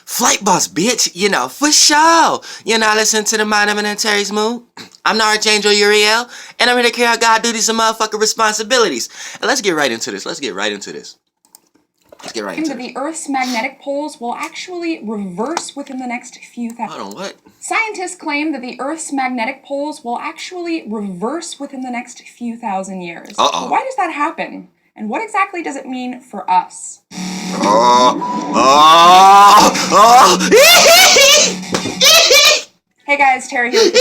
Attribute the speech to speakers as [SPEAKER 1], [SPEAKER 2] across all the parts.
[SPEAKER 1] Flight boss, bitch, you know, for sure. You're not listening to the Mind of an Terry's Mood. I'm the Archangel URIEL, and I'm here to carry out God duties and motherfucking responsibilities. And let's get right into this.
[SPEAKER 2] The Earth's magnetic poles will actually reverse within the next few thousand.
[SPEAKER 1] Hold on, what?
[SPEAKER 2] Scientists claim that the Earth's magnetic poles will actually reverse within the next few thousand years.
[SPEAKER 1] Uh-oh.
[SPEAKER 2] Why does that happen? And what exactly does it mean for us? Hey guys, Terry here.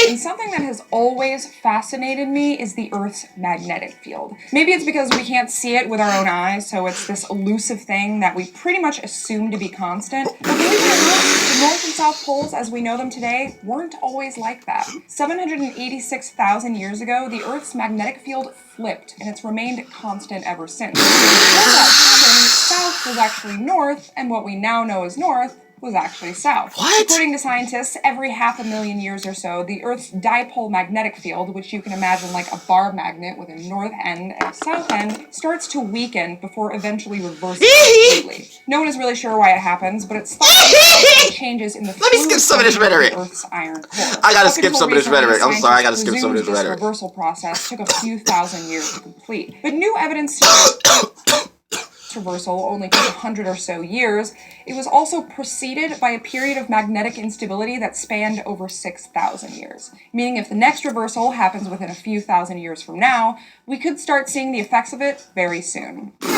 [SPEAKER 2] And something that has always fascinated me is the Earth's magnetic field. Maybe it's because we can't see it with our own eyes, so it's this elusive thing that we pretty much assume to be constant. But believe it or not, the North and South poles as we know them today weren't always like that. 786,000 years ago, the Earth's magnetic field flipped, and it's remained constant ever since. Before that happened, South was actually North, and what we now know as North was actually south.
[SPEAKER 1] What?
[SPEAKER 2] According to scientists, every 500,000 years or so, the Earth's dipole magnetic field, which you can imagine like a bar magnet with a north end and a south end, starts to weaken before eventually reversing completely. No one is really sure why it happens, but it's thought to be changes in the
[SPEAKER 1] Let me skip some of this rhetoric.
[SPEAKER 2] Earth's iron core.
[SPEAKER 1] I gotta skip some of this rhetoric. I'm sorry, I gotta skip some of this rhetoric.
[SPEAKER 2] This reversal process took a few thousand years to complete. But new evidence reversal only took 100 or so years. It was also preceded by a period of magnetic instability that spanned over 6,000 years. Meaning if the next reversal happens within a few thousand years from now, we could start seeing the effects of it very soon. But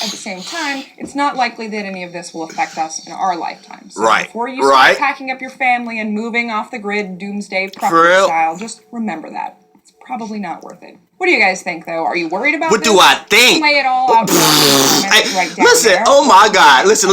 [SPEAKER 2] at the same time, it's not likely that any of this will affect us in our lifetime. So before you start packing up your family and moving off the grid doomsday prepper style, just remember that. It's probably not worth it. What do you guys think, though? Are you worried about
[SPEAKER 1] this? What do I think?
[SPEAKER 2] Lay it all out
[SPEAKER 1] listen, oh my God. Listen.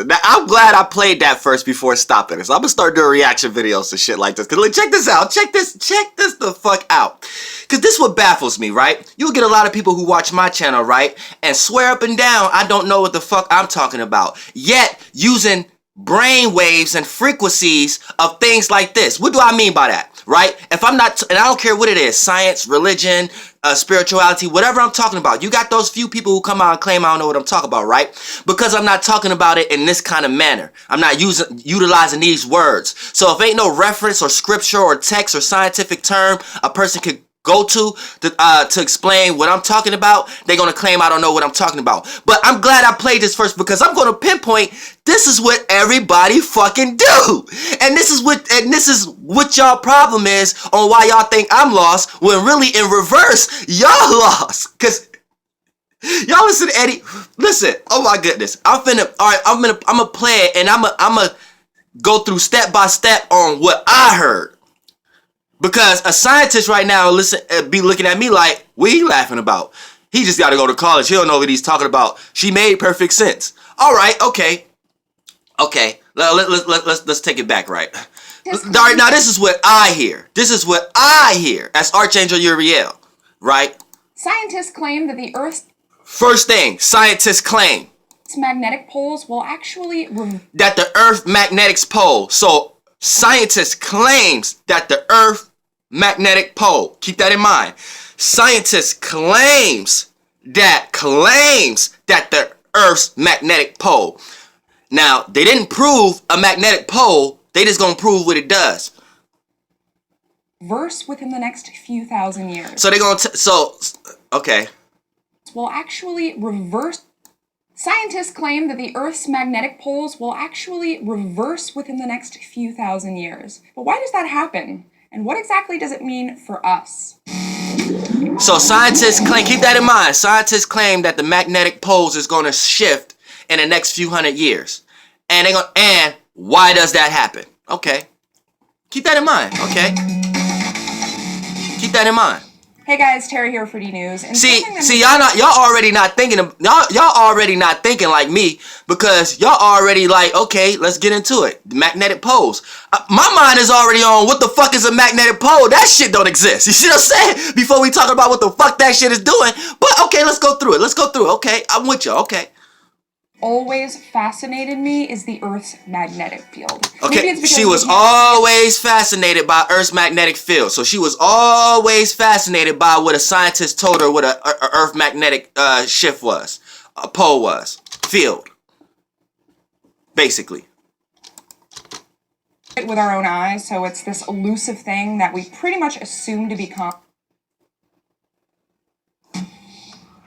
[SPEAKER 1] Now, I'm glad I played that first before stopping it. So I'm going to start doing reaction videos to shit like this. Because like, check this out. Check this the fuck out. Because this is what baffles me, right? You'll get a lot of people who watch my channel, right? And swear up and down I don't know what the fuck I'm talking about. Yet, using brain waves and frequencies of things like this. What do I mean by that? Right? If I'm not, and I don't care what it is, science, religion, spirituality, whatever I'm talking about, you got those few people who come out and claim I don't know what I'm talking about, right? Because I'm not talking about it in this kind of manner. I'm not utilizing these words. So if ain't no reference or scripture or text or scientific term a person could go to explain what I'm talking about, they're going to claim I don't know what I'm talking about. But I'm glad I played this first because I'm going to pinpoint this is what everybody fucking do. And this is what y'all problem is on why y'all think I'm lost when really in reverse, y'all lost. Cause y'all listen to Eddie. Listen, oh my goodness. I'm gonna play it and I'm gonna go through step by step on what I heard. Because a scientist right now be looking at me like, what are you laughing about? He just got to go to college. He don't know what he's talking about. She made perfect sense. All right, okay. Let's take it back, right? Now this is what I hear. As Archangel Uriel, right?
[SPEAKER 2] Scientists claim that the Earth's
[SPEAKER 1] first thing, scientists claim
[SPEAKER 2] magnetic poles will actually
[SPEAKER 1] that the Earth magnetic pole. So scientists claims that the Earth magnetic pole. Keep that in mind. Scientists claims that the Earth's magnetic pole. Now, they didn't prove a magnetic pole. They just gonna prove what it does.
[SPEAKER 2] Reverse within the next few thousand years.
[SPEAKER 1] So they're gonna okay.
[SPEAKER 2] Will actually reverse. Scientists claim that the Earth's magnetic poles will actually reverse within the next few thousand years. But why does that happen? And what exactly does it mean for us?
[SPEAKER 1] So scientists claim, keep that in mind, scientists claim that the magnetic poles is going to shift in the next few hundred years. And why does that happen? Okay. Keep that in mind, okay? Keep that in mind.
[SPEAKER 2] Hey guys, Terry here for D News. And
[SPEAKER 1] see, y'all already not thinking like me because y'all already like, okay, let's get into it. The magnetic poles. My mind is already on what the fuck is a magnetic pole. That shit don't exist. You see what I'm saying? Before we talk about what the fuck that shit is doing. But okay, let's go through it. Okay, I'm with you. Okay.
[SPEAKER 2] Always fascinated me is the Earth's magnetic field.
[SPEAKER 1] Okay, she was always fascinated by Earth's magnetic field. So she was always fascinated by what a scientist told her what a Earth magnetic shift was, a pole was, field. basically.
[SPEAKER 2] With our own eyes, so it's this elusive thing that we pretty much assume to be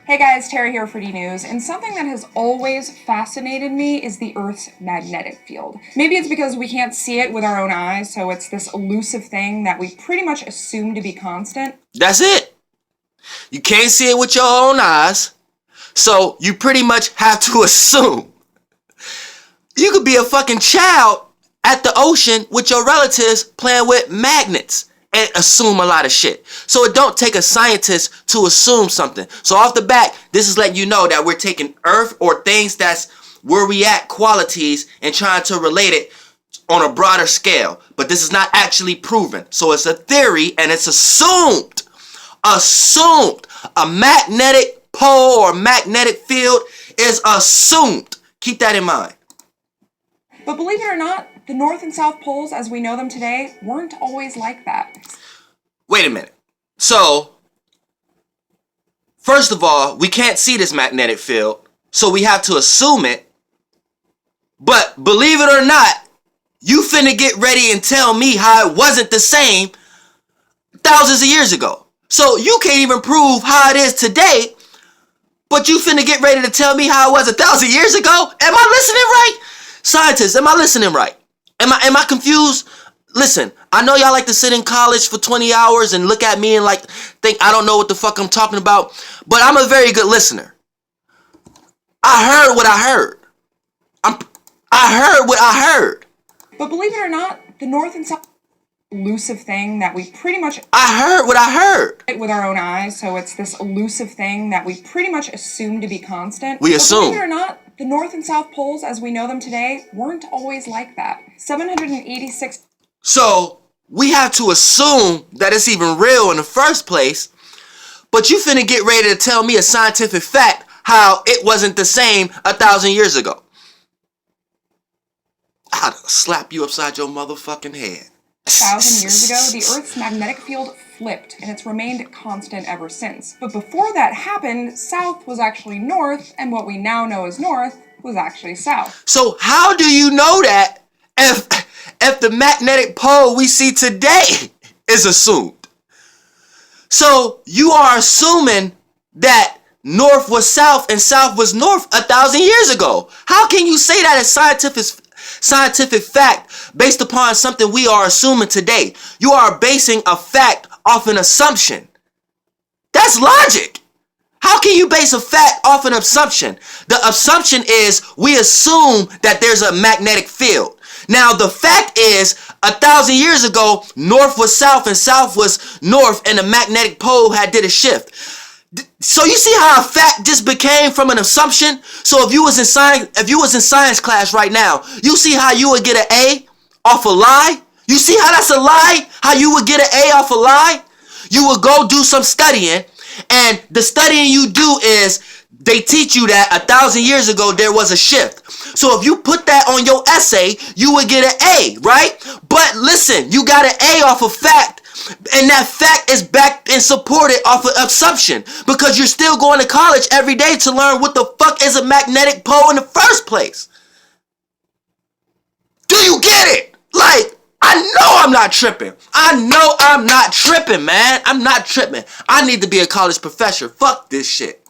[SPEAKER 2] Hey guys, Tara here for D-News, and something that has always fascinated me is the Earth's magnetic field. Maybe it's because we can't see it with our own eyes, so it's this elusive thing that we pretty much assume to be constant.
[SPEAKER 1] That's it. You can't see it with your own eyes, so you pretty much have to assume. You could be a fucking child at the ocean with your relatives playing with magnets and assume a lot of shit. So it don't take a scientist to assume something. So off the bat, this is letting you know that we're taking Earth or things that's where we at qualities and trying to relate it on a broader scale. But this is not actually proven. So it's a theory and it's assumed. Assumed. A magnetic pole or magnetic field is assumed. Keep that in mind.
[SPEAKER 2] But believe it or not, the North and South poles as we know them today weren't always like that.
[SPEAKER 1] Wait a minute. So, first of all, we can't see this magnetic field, so we have to assume it. But believe it or not, you finna get ready and tell me how it wasn't the same thousands of years ago. So you can't even prove how it is today, but you finna get ready to tell me how it was 1,000 years ago? Am I listening right? Scientists, am I listening right? Am I confused? Listen, I know y'all like to sit in college for 20 hours and look at me and like think I don't know what the fuck I'm talking about, but I'm a very good listener. I heard what I heard. I heard what I heard.
[SPEAKER 2] But believe it or not, the North and South elusive thing that we pretty much
[SPEAKER 1] I heard what I heard
[SPEAKER 2] with our own eyes, so it's this elusive thing that we pretty much assume to be constant.
[SPEAKER 1] We assume.
[SPEAKER 2] Believe it or not, the North and South poles as we know them today weren't always like that. 786.
[SPEAKER 1] So we have to assume that it's even real in the first place, but you finna get ready to tell me a scientific fact how it wasn't the same 1,000 years ago. I'd slap you upside your motherfucking head.
[SPEAKER 2] 1,000 years ago, the Earth's magnetic field flipped, and it's remained constant ever since. But before that happened, south was actually north, and what we now know as north was actually south.
[SPEAKER 1] So how do you know that if the magnetic pole we see today is assumed? So you are assuming that north was south and south was north 1,000 years ago. How can you say that as scientific fact based upon something we are assuming today? You are basing a fact off an assumption. That's logic. How can you base a fact off an assumption? The assumption is we assume that there's a magnetic field. Now the fact is 1,000 years ago, north was south and south was north, and the magnetic pole did a shift. So you see how a fact just became from an assumption? So if you was in science class right now, you see how you would get an A off a lie? You see how that's a lie? How you would get an A off a lie? You would go do some studying, and the studying you do is they teach you that 1,000 years ago there was a shift. So if you put that on your essay, you would get an A, right? But listen, you got an A off a fact. And that fact is backed and supported off of assumption, because you're still going to college every day to learn what the fuck is a magnetic pole in the first place. Do you get it? Like, I know I'm not tripping. I know I'm not tripping, man. I'm not tripping. I need to be a college professor. Fuck this shit.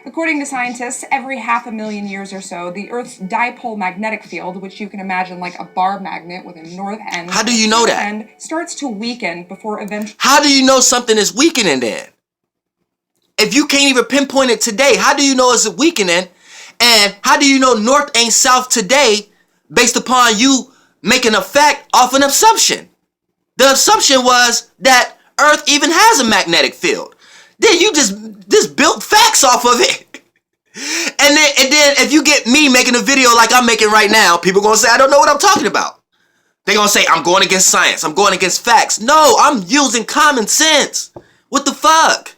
[SPEAKER 2] According to scientists, every 500,000 years or so, the Earth's dipole magnetic field, which you can imagine like a bar magnet with a north end,
[SPEAKER 1] how do you know that?
[SPEAKER 2] End, starts to weaken before eventually.
[SPEAKER 1] How do you know something is weakening then? If you can't even pinpoint it today, how do you know it's weakening? And how do you know north ain't south today based upon you making a fact off an assumption? The assumption was that Earth even has a magnetic field. Then you just built facts off of it. And then if you get me making a video like I'm making right now, people gonna say I don't know what I'm talking about. They're gonna say I'm going against science, I'm going against facts. No, I'm using common sense. What the fuck?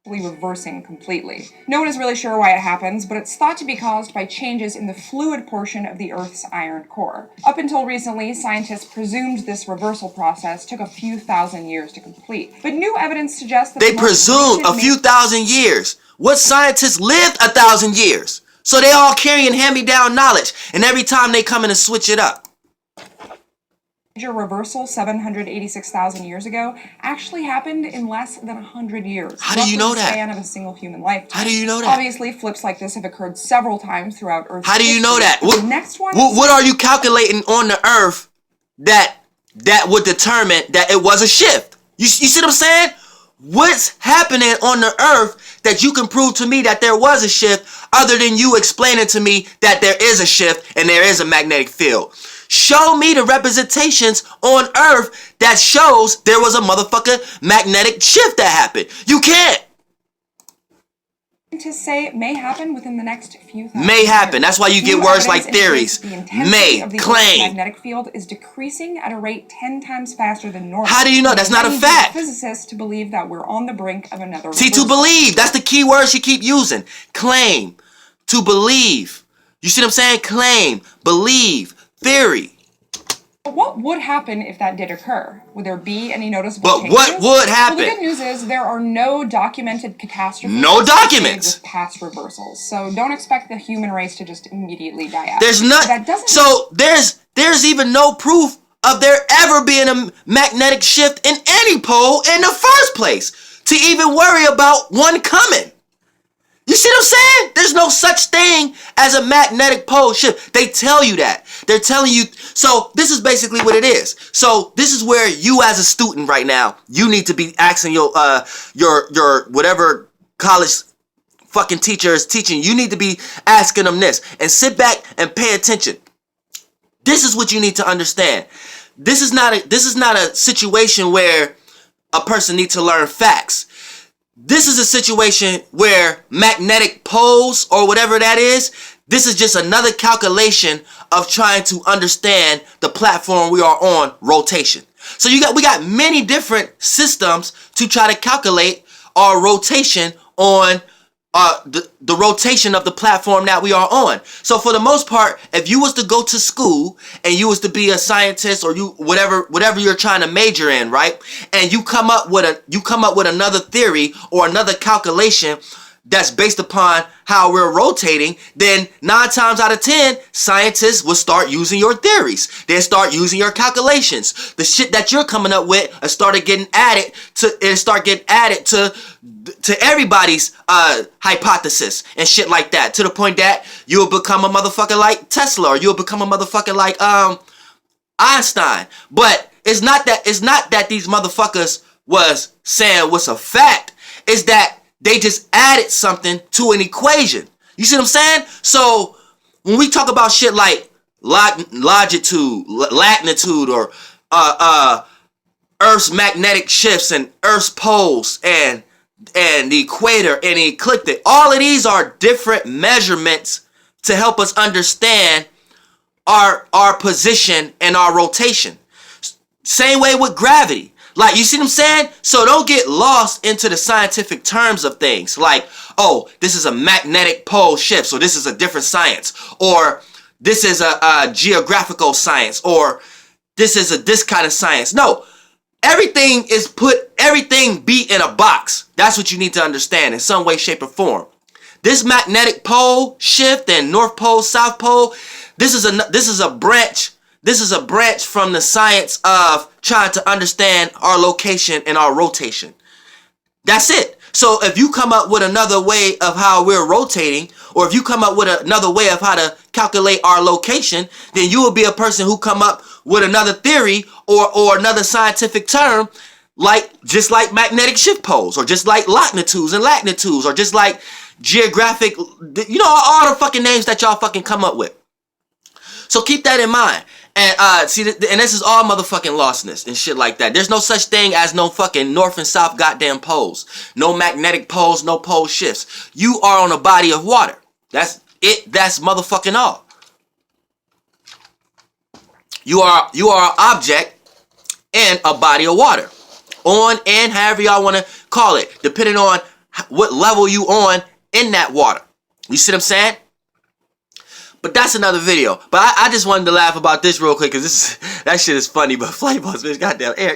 [SPEAKER 2] Reversing completely. No one is really sure why it happens, but it's thought to be caused by changes in the fluid portion of the Earth's iron core. Up until recently, scientists presumed this reversal process took a few thousand years to complete. But new evidence suggests that
[SPEAKER 1] they presumed a few thousand years. What scientists lived 1,000 years? So they all carrying hand-me-down knowledge. And every time they come in and switch it up.
[SPEAKER 2] Major reversal 786,000 years ago actually happened in less than 100 years.
[SPEAKER 1] How do you know that?
[SPEAKER 2] The span of a single human lifetime.
[SPEAKER 1] How do you know that?
[SPEAKER 2] Obviously, flips like this have occurred several times throughout Earth's
[SPEAKER 1] How do you know that?
[SPEAKER 2] The next one.
[SPEAKER 1] What are you calculating on the Earth that would determine that it was a shift? You see what I'm saying? What's happening on the Earth that you can prove to me that there was a shift other than you explaining to me that there is a shift and there is a magnetic field? Show me the representations on Earth that shows there was a motherfucking magnetic shift that happened. You can't.
[SPEAKER 2] To say it may happen within the next few thousand
[SPEAKER 1] May happen.
[SPEAKER 2] years.
[SPEAKER 1] That's why you get words like theories. May, claim.
[SPEAKER 2] Magnetic field is decreasing at a rate 10 times faster than normal.
[SPEAKER 1] How do you know? That's not a fact.
[SPEAKER 2] Physicists to believe that we're on the brink of another.
[SPEAKER 1] See, to believe. That's the key word she keep using. Claim. To believe. You see what I'm saying? Claim. Believe. Theory.
[SPEAKER 2] What would happen if that did occur? Would there be any noticeable changes?
[SPEAKER 1] What would happen?
[SPEAKER 2] Well, the good news is there are no documented catastrophes.
[SPEAKER 1] No documents.
[SPEAKER 2] With past reversals, so don't expect the human race to just immediately die out.
[SPEAKER 1] There's not.
[SPEAKER 2] That doesn't.
[SPEAKER 1] So there's even no proof of there ever being a magnetic shift in any pole in the first place to even worry about one coming. You see what I'm saying? There's no such thing as a magnetic pole shift. They tell you that. They're telling you. So this is basically what it is. So this is where you as a student right now, you need to be asking your whatever college fucking teacher is teaching. You need to be asking them this and sit back and pay attention. This is what you need to understand. This is not a situation where a person needs to learn facts. This is a situation where magnetic poles or whatever that is, this is just another calculation of trying to understand the platform we are on, rotation. So we got many different systems to try to calculate our rotation on the rotation of the platform that we are on. So for the most part, if you was to go to school and you was to be a scientist or you whatever you're trying to major in, right? And you come up with another theory or another calculation that's based upon how we're rotating, then 9 times out of 10, scientists will start using your theories. They'll start using your calculations. The shit that you're coming up with start getting added to everybody's hypothesis and shit like that, to the point that you'll become a motherfucker like Tesla or you'll become a motherfucker like Einstein. But it's not that these motherfuckers was saying what's a fact. It's that they just added something to an equation. You see what I'm saying? So when we talk about shit like longitude, latitude, or Earth's magnetic shifts and Earth's poles and the equator and the ecliptic, all of these are different measurements to help us understand our position and our rotation. Same way with gravity. Like, you see what I'm saying? So don't get lost into the scientific terms of things. Like, oh, this is a magnetic pole shift, so this is a different science. Or this is a geographical science. Or this is this kind of science. No, everything be in a box. That's what you need to understand in some way, shape, or form. This magnetic pole shift and North Pole, South Pole, this is a branch. This is a branch from the science of trying to understand our location and our rotation. That's it. So if you come up with another way of how we're rotating, or if you come up with another way of how to calculate our location, then you will be a person who come up with another theory or another scientific term, just like magnetic shift poles, or just like longitudes and latitudes, or just like geographic, all the fucking names that y'all fucking come up with. So keep that in mind. And and this is all motherfucking lostness and shit like that. There's no such thing as no fucking north and south goddamn poles. No magnetic poles, no pole shifts. You are on a body of water. That's it. That's motherfucking all. You are an object in a body of water. On and however y'all want to call it, depending on what level you on in that water. You see what I'm saying? But that's another video. But I just wanted to laugh about this real quick because that shit is funny. But Flightboss, bitch, goddamn air.